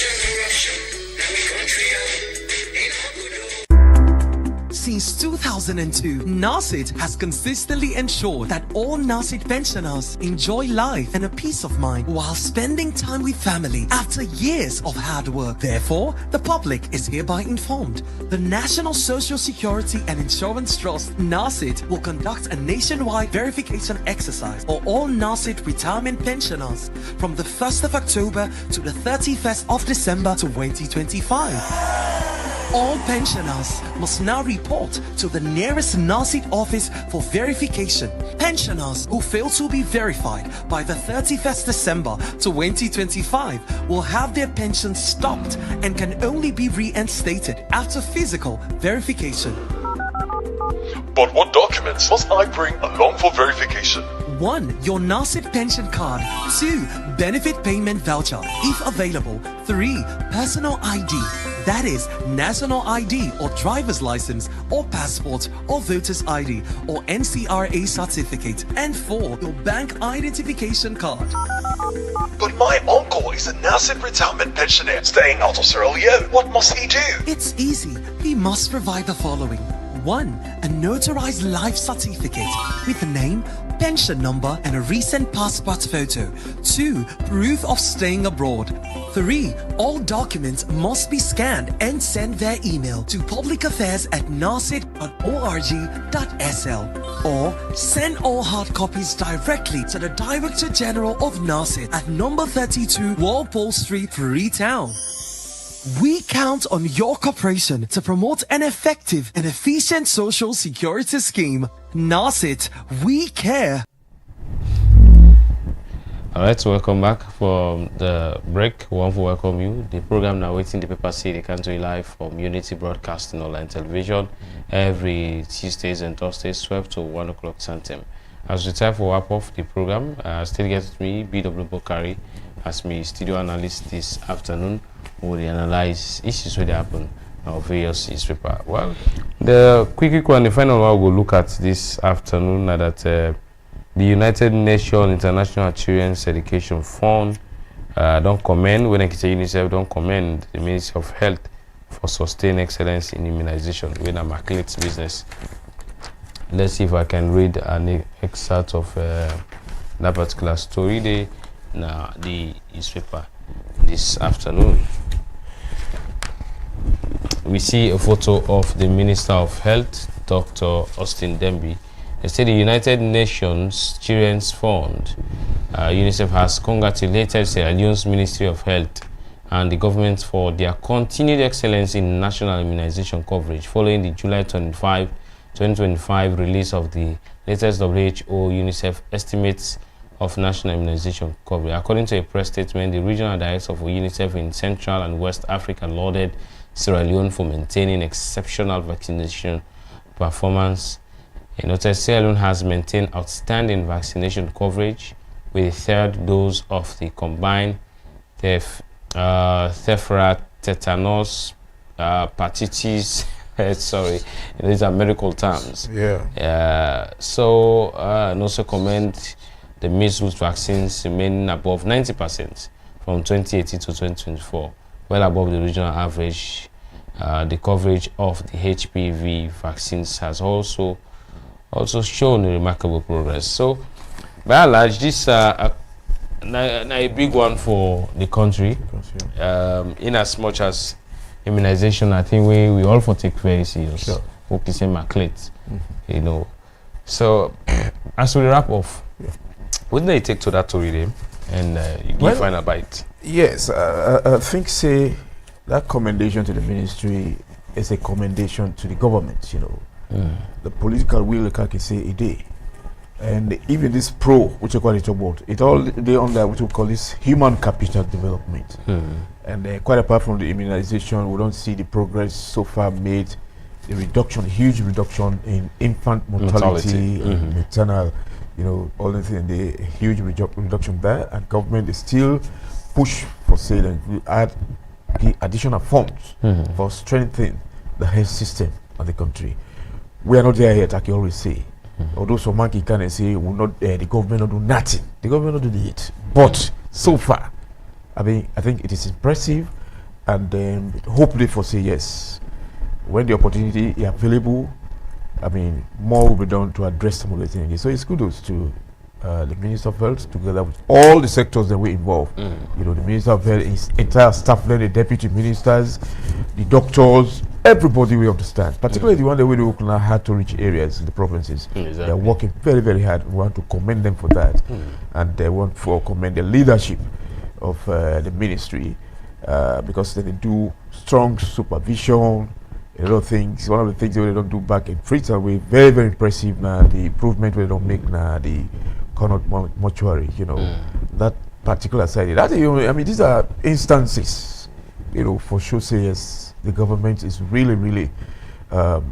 Since 2002, NASID has consistently ensured that all NASID pensioners enjoy life and a peace of mind while spending time with family after years of hard work. Therefore, the public is hereby informed. The National Social Security and Insurance Trust, NASID, will conduct a nationwide verification exercise for all NASID retirement pensioners from the 1st of October to the 31st of December 2025. All pensioners must now report to the nearest NASID office for verification. Pensioners who fail to be verified by the 31st December 2025 will have their pensions stopped and can only be reinstated after physical verification. But what documents must I bring along for verification? 1. Your NASID pension card. 2. Benefit payment voucher, if available. 3. Personal ID. That is, national ID or driver's license or passport or voter's ID or NCRA certificate. And 4. Your bank identification card. But my uncle is a NASID retirement pensioner staying out of Sierra Leone. What must he do? It's easy. He must provide the following. 1. A notarized life certificate with the name, pension number and a recent passport photo. 2. Proof of staying abroad. 3. All documents must be scanned and sent via email to publicaffairs@nasid.org.sl or send all hard copies directly to the Director General of NASID at number 32 Walpole Street, Freetown. We count on your cooperation to promote an effective and efficient social security scheme. NASID, we care. Alright, welcome back from the break. We want to welcome you. The program now Watin D Paper Say, they come to you live from Unity Broadcasting Online Television every Tuesdays and Thursdays, 12 to 1 o'clock Central. As we time for wrap off the program, still get with me, BW Bokari, as me studio analyst this afternoon. We will analyze issues where they happen of various newspaper. Well, the quick one, the final one we'll look at this afternoon now that the United Nations International Children's Education Fund don't commend, when UNICEF don't commend the Ministry of Health for sustained excellence in immunization with a McLeod's business. Let's see if I can read an excerpt of that particular story there now the newspaper this afternoon. We see a photo of the Minister of Health, Dr. Austin Demby. They say the United Nations Children's Fund, UNICEF, has congratulated Sierra Leone's Ministry of Health and the government for their continued excellence in national immunization coverage following the July 2025 release of the latest WHO UNICEF estimates of national immunization coverage. According to a press statement, the regional director of UNICEF in Central and West Africa lauded Sierra Leone for maintaining exceptional vaccination performance. He noted Sierra Leone has maintained outstanding vaccination coverage with a third dose of the combined tephra, tetanus, hepatitis. Sorry, these are medical terms. Yeah. And also commend the measles vaccines remaining above 90% from 2018 to 2024, well above the regional average. The coverage of the HPV vaccines has also shown a remarkable progress. So, by and large, this now a big one for the country. In as much as immunization, I think we all for take very serious. Sure. Focusing my clit, you know. So as we wrap off, what do you take to that to read him and you give final bite? Yes, I think say that commendation to the ministry is a commendation to the government. You know, the political will, like I can say, a day. And even this which we call it about, it all they under what we call this human capital development. And quite apart from the immunization, we don't see the progress so far made. The reduction, huge reduction in infant mortality, and maternal, you know, all the things. The huge reduction there, and government is still push for say that we add the additional funds for strengthening the health system of the country. We are not there yet, I can always say. Although some monkey can say will not the government not do nothing. The government not do it. But so far, I think it is impressive, and hopefully for say yes. When the opportunity is available, more will be done to address some of the things. So it's kudos to the Minister of Health together with all the sectors that we involve. You know, the Minister of Health, his entire staff, then the deputy ministers, the doctors, everybody we understand. Particularly the one that we work on hard to reach areas in the provinces. Exactly. They're working very, very hard. We want to commend them for that. And they want to commend the leadership of the ministry because they do strong supervision. A lot of things. One of the things that they don't do back in Freetown, we very, very impressive now. The improvement we don't make now, the Connaught mortuary, you know, that particular side. That these are instances, you know, for sure. Say yes, the government is really, really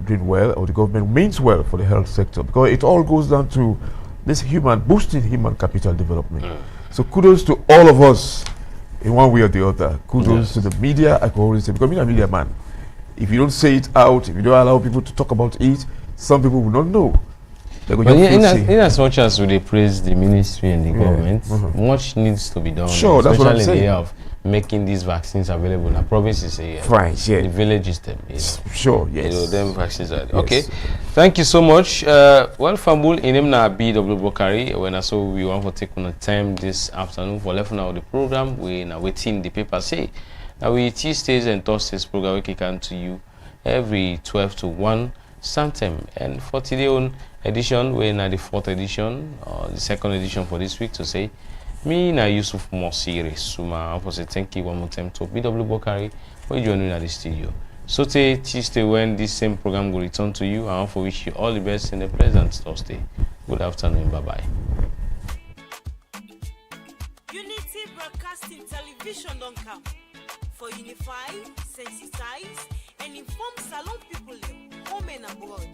doing well, or the government means well for the health sector, because it all goes down to this boosting human capital development. So kudos to all of us in one way or the other. Kudos to the media. I can always say, because I'm a media man. If you don't say it out, if you don't allow people to talk about it, some people will not know. But in as much as we praise the ministry and the government, much needs to be done. Sure, that's what I'm saying. Especially in the area of making these vaccines available in the provinces. The villages, them. Sure, yes. You know, them vaccines are okay. Thank you so much. Well, Fambul, in him na B.W. Bokari, when I saw we want to take on the time this afternoon for left now the program, we now Watin D Paper Say. Now we Tuesdays and Thursdays program we can to you every 12 to 1 sometime. And for today on edition, we're in the 4th edition, or the 2nd edition for this week to say, me na Yusuf Mosiri Suma. I say thank you one more time to B.W. Bokari for joining at the studio. So Tuesday when this same program will return to you, I want to wish you all the best in the present Thursday. Good afternoon, bye-bye. Unity Broadcasting Television don't come. For unify, sensitize, and inform Salon people home and abroad.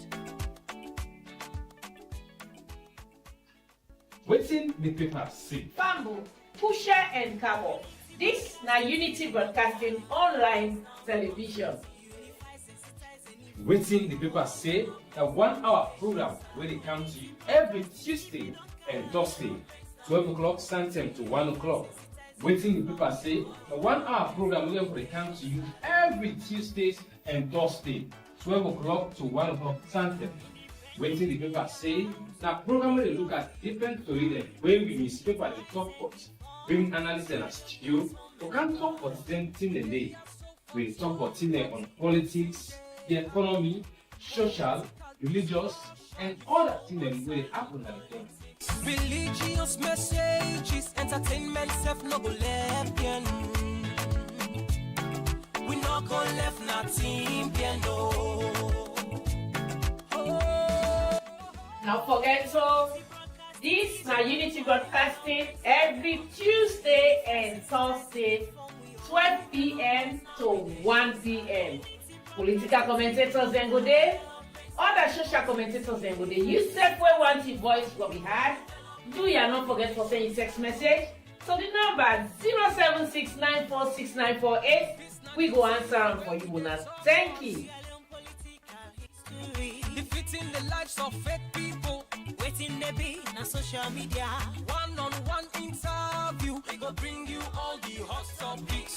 Watin D Paper Say. Bamboo, Pusher and Cabo. This na Unity Broadcasting Online Television. Watin D Paper Say, a 1-hour program where they come to you every Tuesday and Thursday, 12 o'clock Central to 1 o'clock. Watin D Paper Say, a 1-hour program where they come to you every Tuesdays and Thursday, 12 o'clock to 1 o'clock Central. Watin D Paper Say, now program where they look at different stories where we newspaper the top court, bring analysts in a studio to come talk for them in the day. We talk about on politics, the economy, social, religious, and other things where they happen at the time. Religious messages, entertainment, self no go left again. We not go left nothing piano. Now forget so this na Unity Broadcasting every Tuesday and Thursday, 12 p.m. to 1 p.m. Political commentators then go there. Other social commentators then go there. You said we want your voice what we had. Do you not forget for sending text message? So the number 076946948. We go answer them for you, Bonas. Thank you. Defeating the lives of fake people. Waiting they be on social media. One-on-one interview. We go bring you all the hot topics.